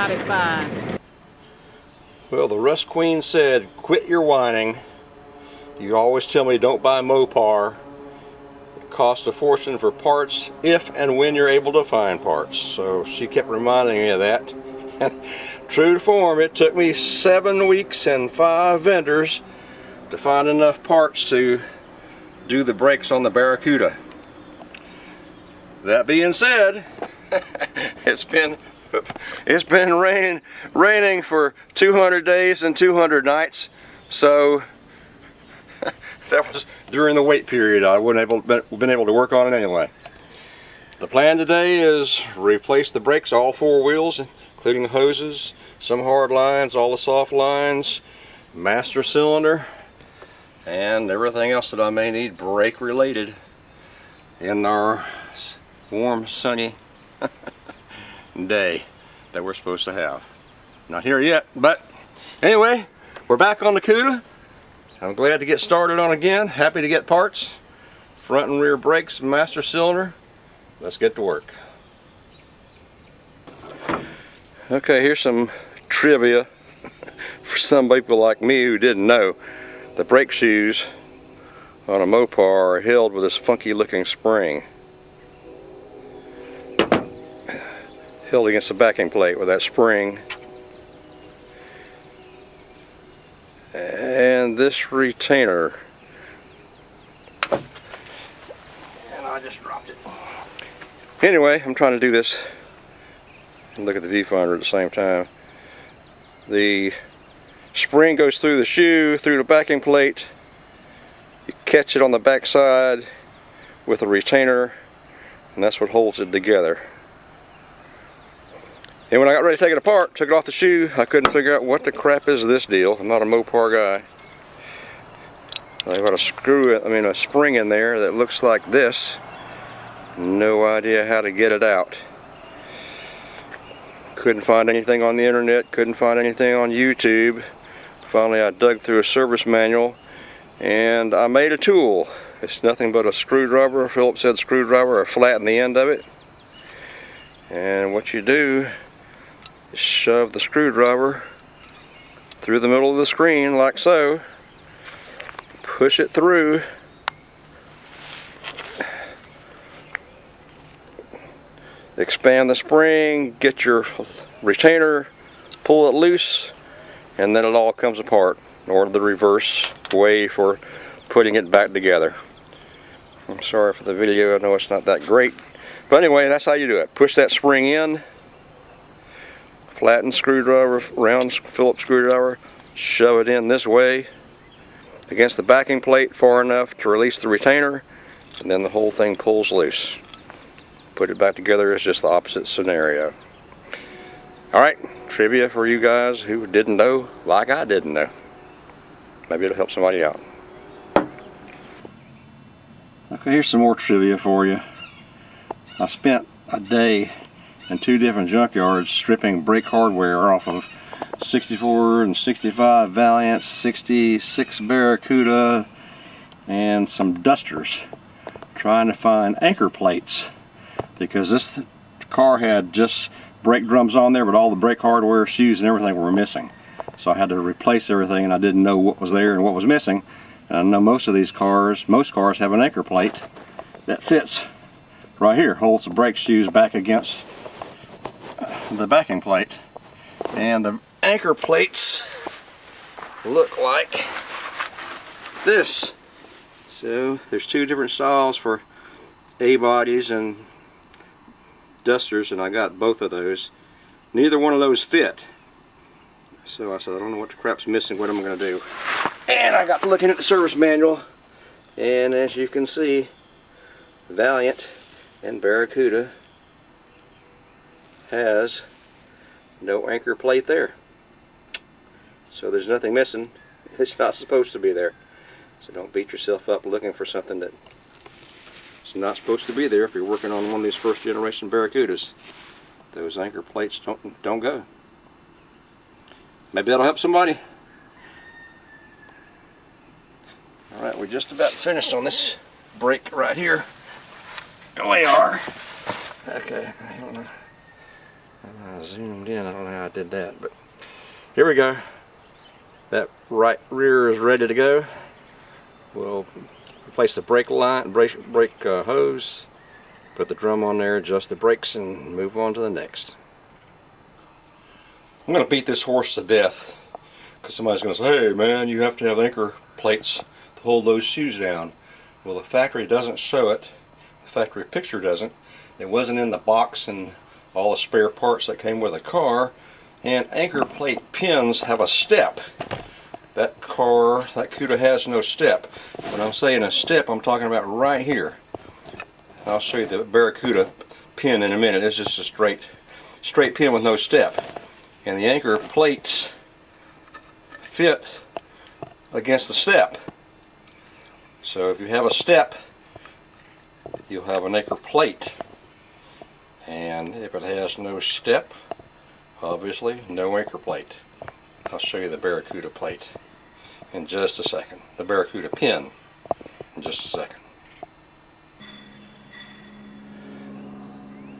got it fine. Well, the Rust Queen said, quit your whining. You always tell me don't buy Mopar. It costs a fortune for parts if and when you're able to find parts. So she kept reminding me of that. And true to form, it took me 7 weeks and 5 vendors to find enough parts to do the brakes on the Barracuda. That being said, it's been raining for 200 days and 200 nights, so that was during the wait period. I wouldn't been able to work on it anyway. The plan today is replace the brakes, all 4 wheels, including the hoses, some hard lines, all the soft lines, master cylinder, and everything else that I may need brake related in our warm, sunny day that we're supposed to have. Not here yet, but anyway, we're back on the Cuda. I'm glad to get started on again. Happy to get parts. Front and rear brakes, master cylinder. Let's get to work. Okay, here's some trivia for some people like me who didn't know. The brake shoes on a Mopar are held with this funky looking spring. Held against the backing plate with that spring. And this retainer. And I just dropped it. Anyway, I'm trying to do this and look at the viewfinder at the same time. The spring goes through the shoe, through the backing plate. You catch it on the back side with a retainer, and that's what holds it together. And when I got ready to take it apart, took it off the shoe, I couldn't figure out what the crap is this deal. I'm not a Mopar guy. I've got a spring in there that looks like this. No idea how to get it out. Couldn't find anything on the internet, couldn't find anything on YouTube. Finally I dug through a service manual and I made a tool. It's nothing but a screwdriver. Philip said screwdriver, or flatten the end of it. And what you do is shove the screwdriver through the middle of the screen like so. Push it through. Expand the spring, get your retainer, pull it loose, and then it all comes apart, or the reverse way for putting it back together. I'm sorry for the video, I know it's not that great. But anyway, that's how you do it. Push that spring in, flatten screwdriver, round Phillips screwdriver, shove it in this way against the backing plate far enough to release the retainer, and then the whole thing pulls loose. Put it back together is just the opposite scenario. Alright, trivia for you guys who didn't know, like I didn't know. Maybe it'll help somebody out. Okay, here's some more trivia for you. I spent a day in 2 different junkyards stripping brake hardware off of 64 and 65 Valiant, 66 Barracuda, and some Dusters, trying to find anchor plates, because this car had just brake drums on there, but all the brake hardware, shoes, and everything were missing. So I had to replace everything, and I didn't know what was there and what was missing. And I know most cars have an anchor plate that fits right here, holds the brake shoes back against the backing plate. And the anchor plates look like this. So there's 2 different styles for A-bodies and Dusters, and I got both of those. Neither one of those fit. So I said, I don't know what the crap's missing, what am I going to do? And I got looking at the service manual, and as you can see, Valiant and Barracuda has no anchor plate there. So there's nothing missing. It's not supposed to be there. So don't beat yourself up looking for something that is not supposed to be there if you're working on one of these first generation Barracudas. Those anchor plates don't go. Maybe that'll help somebody. Alright, we're just about finished on this brake right here. We are. Okay, I don't know. And I zoomed in, I don't know how I did that, but here we go. That right rear is ready to go. We'll replace the brake line, brake hose, put the drum on there, adjust the brakes, and move on to the next. I'm going to beat this horse to death because somebody's going to say, hey man, you have to have anchor plates to hold those shoes down. Well, the factory doesn't show it. The factory picture doesn't. It wasn't in the box and all the spare parts that came with the car. And anchor plate pins have a step. That Cuda has no step. When I'm saying a step, I'm talking about right here. I'll show you the Barracuda pin in a minute. It's just a straight pin with no step. And the anchor plates fit against the step. So if you have a step, you'll have an anchor plate. And if it has no step, obviously no anchor plate. I'll show you the Barracuda plate in just a second. The Barracuda pin in just a second.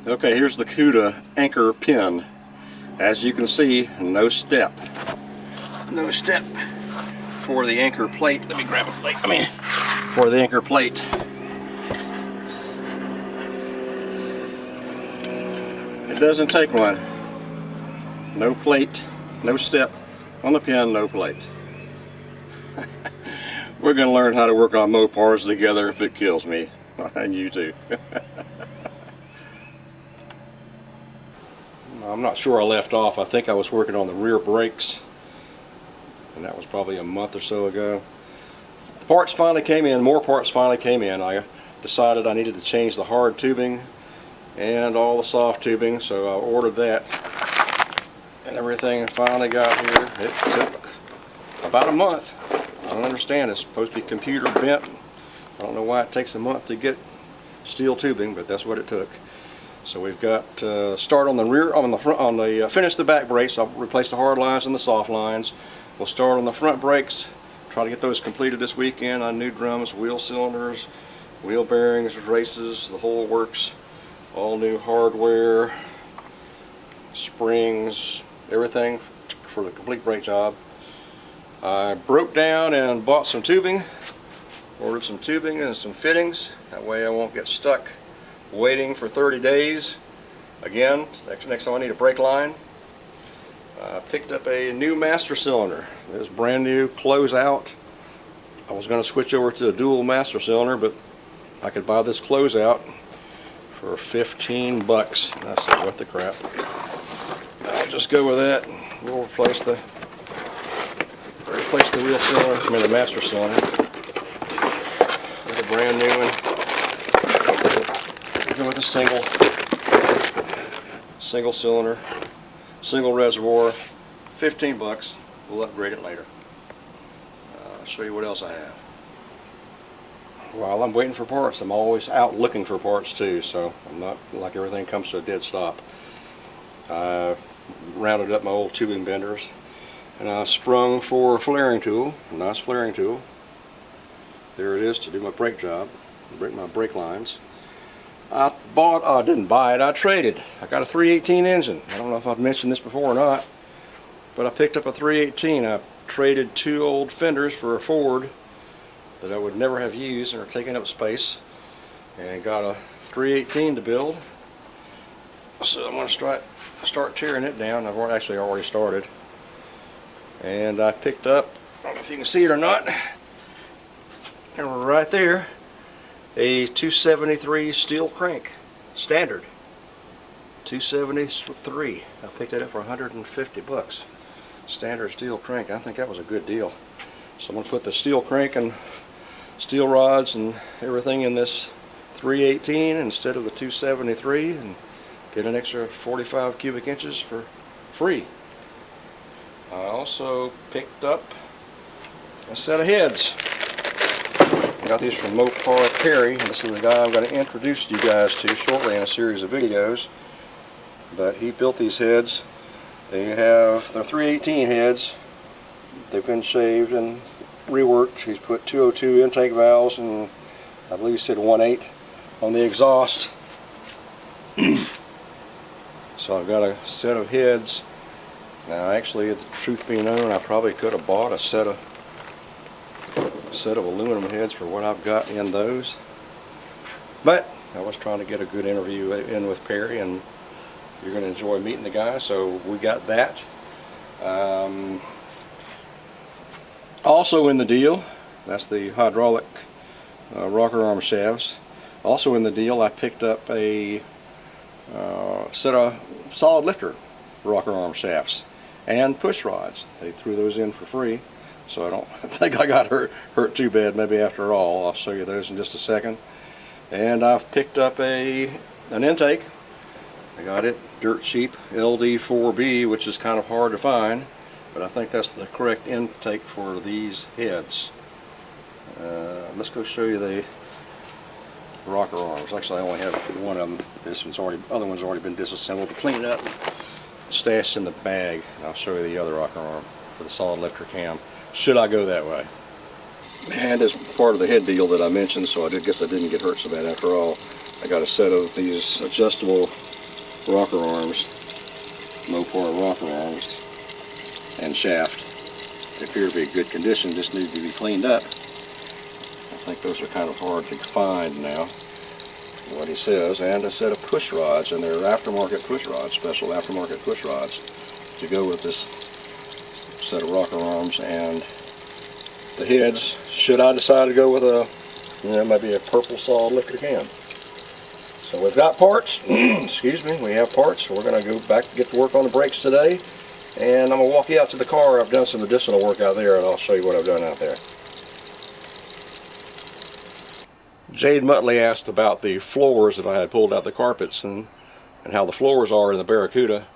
Okay, here's the Cuda anchor pin. As you can see, no step. No step for the anchor plate. Let me grab a plate. For the anchor plate. It doesn't take one. No plate, no step on the pin, no plate. We're going to learn how to work on Mopars together if it kills me. And you too. I'm not sure I left off. I think I was working on the rear brakes, and that was probably a month or so ago. The parts finally came in, more parts finally came in. I decided I needed to change the hard tubing and all the soft tubing, so I ordered that, and everything finally got here. It took about a month. I don't understand. It's supposed to be computer bent. I don't know why it takes a month to get steel tubing, but that's what it took. So we've got start on the rear, on the front, on the finish the back brakes. I'll replace the hard lines and the soft lines. We'll start on the front brakes. Try to get those completed this weekend on new drums, wheel cylinders, wheel bearings, races, the whole works. All new hardware, springs, everything for the complete brake job. I broke down and bought some tubing. Ordered some tubing and some fittings. That way I won't get stuck waiting for 30 days. Again, next time I need a brake line. I picked up a new master cylinder. This brand new closeout. I was going to switch over to a dual master cylinder, but I could buy this closeout for 15 bucks. And I said, what the crap. I'll just go with that. We'll replace the wheel cylinder, the master cylinder. With a brand new one. With a single cylinder, single reservoir, 15 bucks. We'll upgrade it later. I'll show you what else I have. While I'm waiting for parts, I'm always out looking for parts too, so I'm not like everything comes to a dead stop. I rounded up my old tubing benders, and I sprung for a flaring tool, a nice flaring tool. There it is to do my brake job, my brake lines. I didn't buy it, I traded. I got a 318 engine. I don't know if I've mentioned this before or not, but I picked up a 318. I traded two old fenders for a Ford that I would never have used and are taking up space, and got a 318 to build. So I'm going to start tearing it down. I've actually already started. And I picked up, I don't know if you can see it or not, right there, a 273 steel crank, standard, 273. I picked it up for 150 bucks. Standard steel crank. I think that was a good deal. So I'm going to put the steel crank and steel rods and everything in this 318 instead of the 273, and get an extra 45 cubic inches for free. I also picked up a set of heads. I got these from Mopar Perry. This is the guy I'm going to introduce you guys to shortly in a series of videos. But he built these heads. They're 318 heads. They've been shaved and reworked. He's put 202 intake valves and I believe he said 1.8 on the exhaust. So I've got a set of heads. Now actually, the truth be known, I probably could have bought a set of aluminum heads for what I've got in those. But I was trying to get a good interview in with Perry, and you're going to enjoy meeting the guy, so we got that. Also in the deal, that's the hydraulic rocker arm shafts. Also in the deal, I picked up a set of solid lifter rocker arm shafts and push rods. They threw those in for free, so I don't think I got hurt too bad maybe after all. I'll show you those in just a second. And I've picked up an intake. I got it dirt cheap, LD4B, which is kind of hard to find, but I think that's the correct intake for these heads. Let's go show you the rocker arms. Actually, I only have one of them. Other one's already been disassembled, cleaned up, stashed in the bag. I'll show you the other rocker arm for the solid lifter cam, should I go that way. And as part of the head deal that I mentioned, so I guess I didn't get hurt so bad after all, I got a set of these adjustable rocker arms, Mopar rocker arms, and shaft. They appear to be in good condition, just need to be cleaned up. I think those are kind of hard to find now, what he says. And a set of push rods, and they're aftermarket push rods, special aftermarket push rods to go with this set of rocker arms and the heads, should I decide to go with maybe a purple solid lifter cam. So we've got parts, excuse me, we have parts. We're going to go back to get to work on the brakes today, and I'm going to walk you out to the car. I've done some additional work out there, and I'll show you what I've done out there. Jade Muttley asked about the floors, if I had pulled out the carpets, and how the floors are in the Barracuda.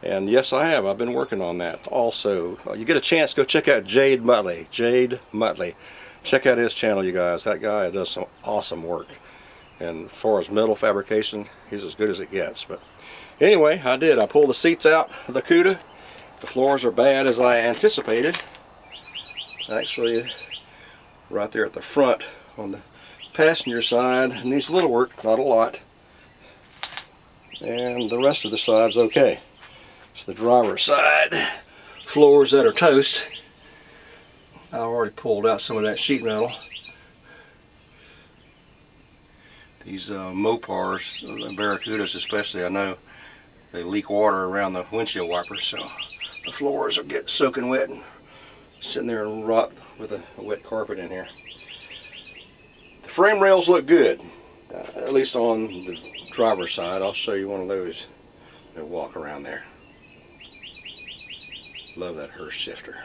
And yes, I have. I've been working on that also. You get a chance, go check out Jade Muttley. Jade Muttley. Check out his channel, you guys. That guy does some awesome work. And as far as metal fabrication, he's as good as it gets. But anyway, I did. I pulled the seats out of the Cuda. The floors are bad as I anticipated. Actually, right there at the front on the passenger side needs a little work, not a lot. And the rest of the side's okay. It's the driver's side floors that are toast. I already pulled out some of that sheet metal. These Mopars, the Barracudas especially, I know they leak water around the windshield wipers, so the floors will get soaking wet and sitting there and rot with a wet carpet in here. The frame rails look good, at least on the driver's side. I'll show you one of those that walk around there. Love that Hurst shifter.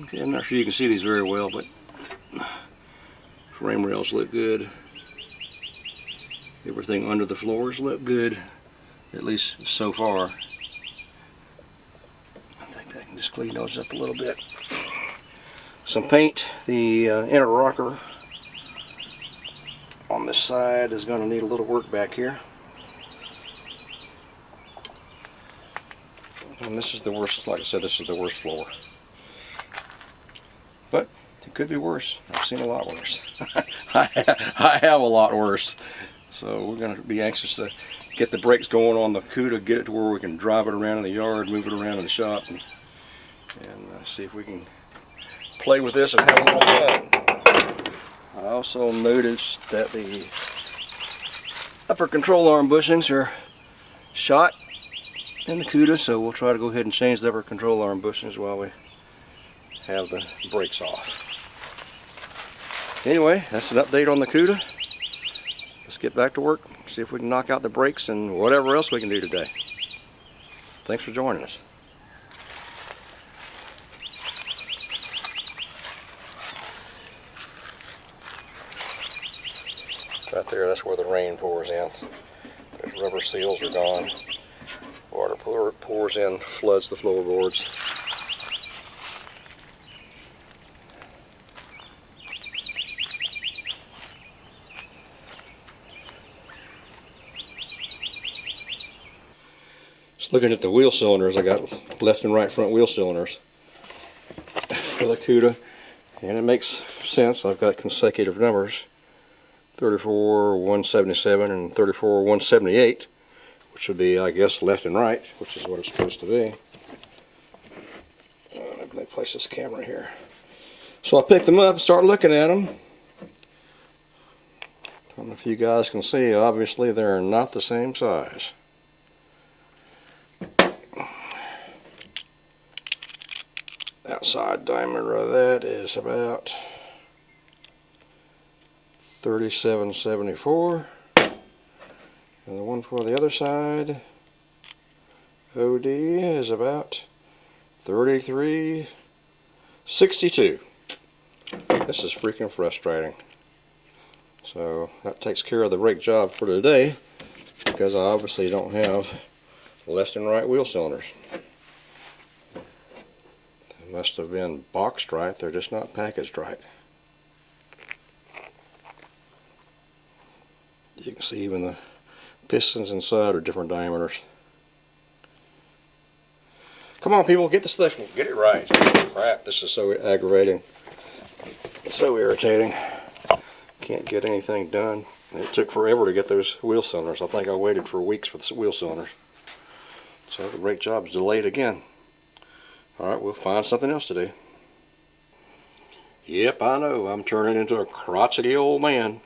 Okay, I'm not sure you can see these very well, but frame rails look good. Everything under the floors look good, at least so far. I think I can just clean those up a little bit. Some paint. The inner rocker on this side is going to need a little work back here. And this is the worst, like I said, this is the worst floor. But it could be worse. I've seen a lot worse. I have a lot worse. So we're going to be anxious to get the brakes going on the Cuda, get it to where we can drive it around in the yard, move it around in the shop, and see if we can play with this and have a little fun. I also noticed that the upper control arm bushings are shot in the Cuda, so we'll try to go ahead and change the upper control arm bushings while we have the brakes off. Anyway, that's an update on the Cuda. Let's get back to work, see if we can knock out the brakes and whatever else we can do today. Thanks for joining us. Right there, that's where the rain pours in. Those rubber seals are gone. Water pours in, floods the floorboards. Just looking at the wheel cylinders, I got left and right front wheel cylinders for the Cuda, and it makes sense. I've got consecutive numbers, 34 177 and 34 178. which would be, I guess, left and right, which is what it's supposed to be. Let me place this camera here. So I picked them up and start looking at them. I don't know if you guys can see, obviously they're not the same size. Outside diameter of that is about 37.74, and the one for the other side, OD, is about 33.62. This is freaking frustrating. So that takes care of the brake job for today, because I obviously don't have left and right wheel cylinders. They must have been boxed right, they're just not packaged right. You can see even the pistons inside are different diameters. Come on people, get this thing, get it right. Crap, this is so aggravating. It's so irritating. Can't get anything done. It took forever to get those wheel cylinders. I think I waited for weeks for the wheel cylinders. So the brake job's delayed again. Alright, we'll find something else to do. Yep, I know, I'm turning into a crotchety old man.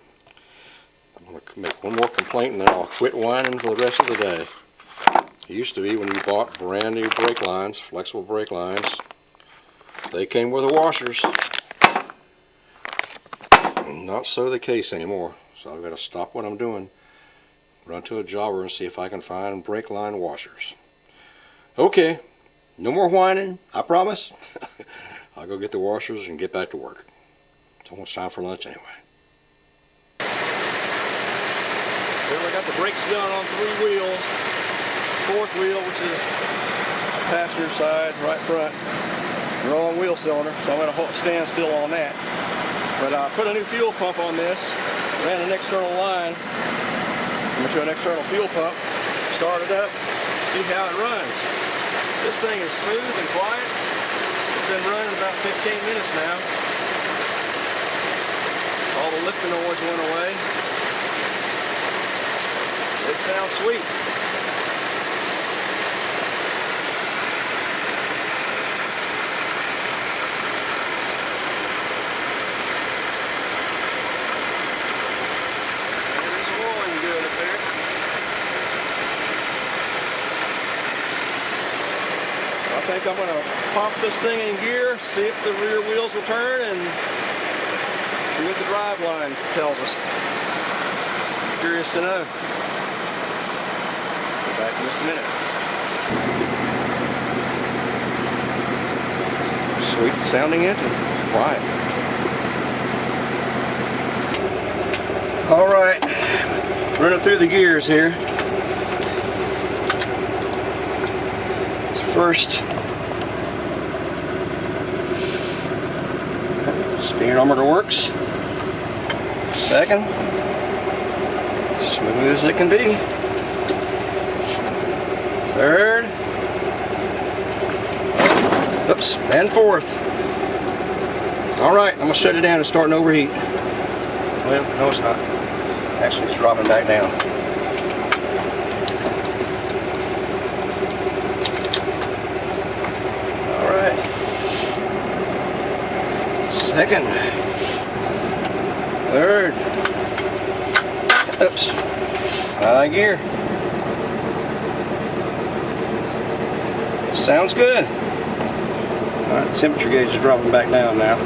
I'm going to make one more complaint and then I'll quit whining for the rest of the day. It used to be when you bought brand new brake lines, flexible brake lines, they came with the washers. Not so the case anymore, so I've got to stop what I'm doing, run to a jobber and see if I can find brake line washers. Okay, no more whining, I promise. I'll go get the washers and get back to work. It's almost time for lunch anyway. Well, I got the brakes done on 3 wheels. Fourth wheel, which is passenger side, right front, wrong wheel cylinder, so I'm going to stand still on that. But I put a new fuel pump on this, ran an external line into an external fuel pump, started up, see how it runs. This thing is smooth and quiet. It's been running about 15 minutes now. All the lifting noise went away. It sounds sweet. I think I'm going to pump this thing in gear, see if the rear wheels will turn, and see what the drive line tells us. Curious to know. Back in just a minute. Sweet sounding engine. Quiet. Alright, running through the gears here. First, speed armor works. Second, smooth as it can be. Third, oops, and fourth. Alright, I'm going to shut it down and start an overheat. Well, no it's not. Actually, it's dropping back down. Alright. Second. Third. Oops. High gear. Sounds good. Alright, the temperature gauge is dropping back down now.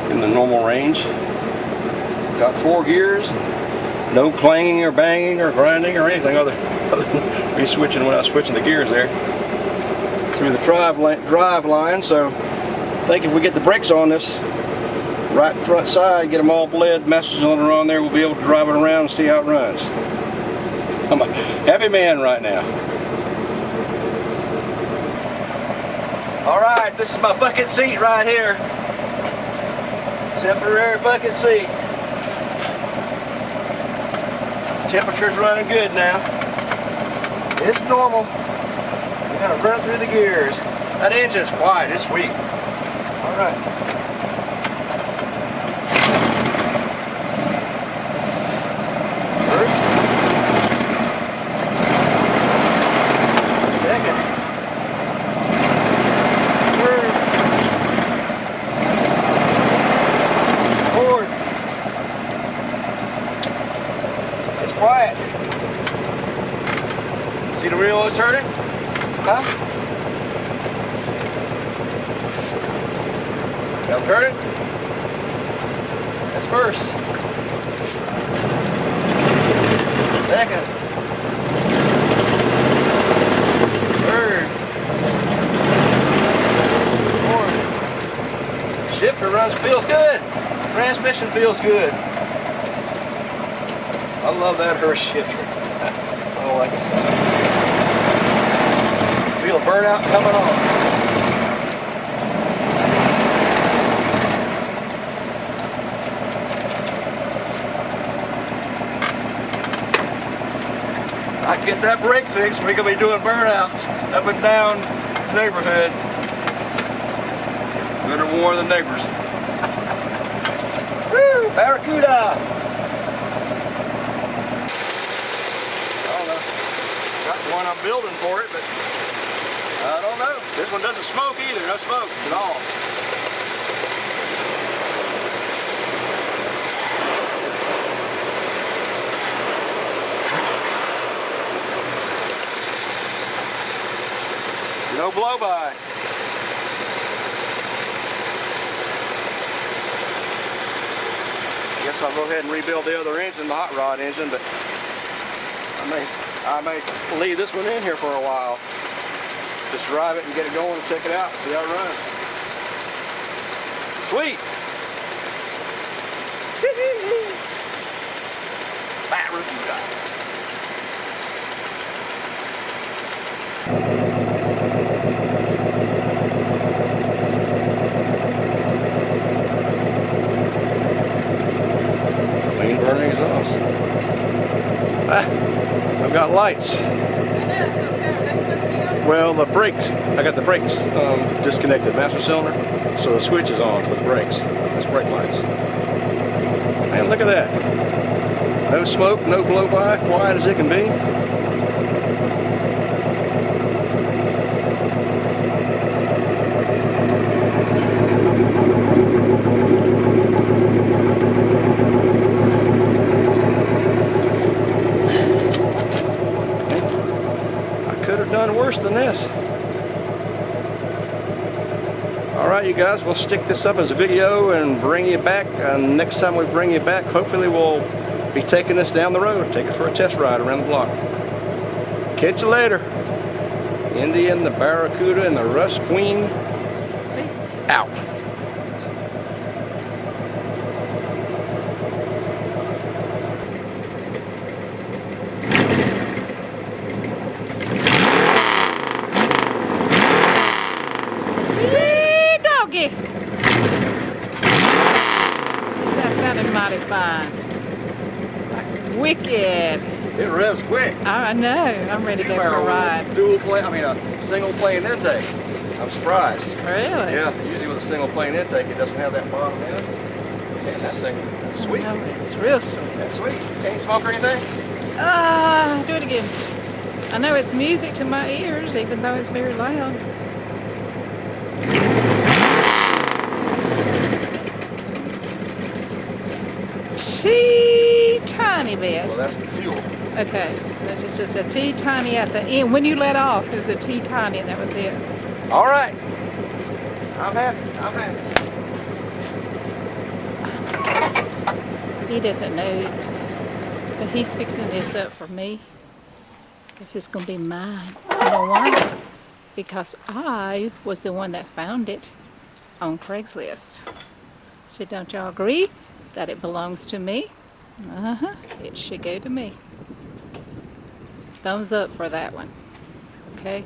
In the normal range. Got 4 gears. No clanging or banging or grinding or anything other than re-switching when I was switching the gears there. Through the drive line, so I think if we get the brakes on this right front side, get them all bled, master cylinder on there, we'll be able to drive it around and see how it runs. I'm a happy man right now. Alright, this is my bucket seat right here. Temporary bucket seat. Temperature's running good now. It's normal. We're gonna run through the gears. That engine's quiet, it's sweet. Alright. First. Bell current. That's first. Second. Third. Fourth. Shifter runs, feels good. Transmission feels good. I love that Hurst shifter. That's all I can say. Feel burnout coming on. I get that brake fixed, we're gonna be doing burnouts up and down the neighborhood. Better warn the neighbors. Woo! Barracuda! I don't know. Got the one I'm building for it, but I don't know. This one doesn't smoke either, no smoke at all. No blow-by. Guess I'll go ahead and rebuild the other engine, the hot rod engine, but I may leave this one in here for a while. Just drive it and get it going and check it out, see how it runs. Sweet! Barracuda. Clean burning exhaust. I've got lights. Well, the brakes, I got the brakes disconnected, master cylinder, so the switch is on for the brakes. That's brake lights. Man, look at that. No smoke, no blow-by, quiet as it can be. Done worse than this. Alright, you guys, we'll stick this up as a video and bring you back. Next time we bring you back, hopefully we'll be taking this down the road, take it for a test ride around the block. Catch you later. Indy and the Barracuda and the Rust Queen out. That sounded mighty fine. Like wicked. It revs quick. I know. I'm ready to go for a ride. Dual plane, a single plane intake. I'm surprised. Really? Yeah, usually with a single plane intake it doesn't have that bottom end. Man, that thing is sweet. No, it's real sweet. That's sweet. Any smoke or anything? Do it again. I know it's music to my ears, even though it's very loud. Tiny bit. Well, that's the fuel. Okay, that's just a tiny at the end. When you let off, it was a tiny, and that was it. All right. I'm happy. I'm happy. He doesn't know it, but he's fixing this up for me. This is going to be mine. You know why? Because I was the one that found it on Craigslist. So don't y'all agree that it belongs to me? It should go to me. Thumbs up for that one. Okay?